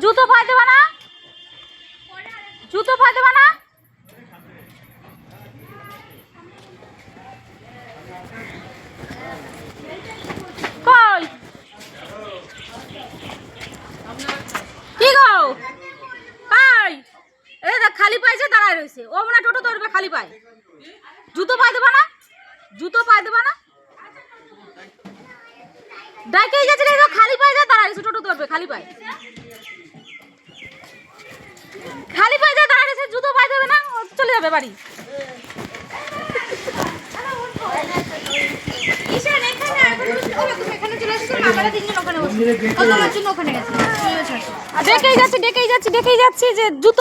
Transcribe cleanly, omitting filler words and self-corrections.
জুতো পায়ে দেবা না, জুতো পায়ে দেবা না। কই কি গো পাই এই দেখ খালি পাইছে দাঁড়ায় রয়েছে। ও মনে টোটো ধরবে খালি পায়। জুতো পায়ে দেবা না, জুতো পায়ে দেবা না। ডাইকেই যাচ্ছে রে, খালি পায়ে যা দাঁড়ায় রয়েছে। টোটো ধরবে খালি পায়, খালি পায়ে যা দাঁড়ায় রয়েছে। জুতো পায়ে দেবে না, চলে যাবে বাড়ি। ডেকেই যাচ্ছে যে জুতো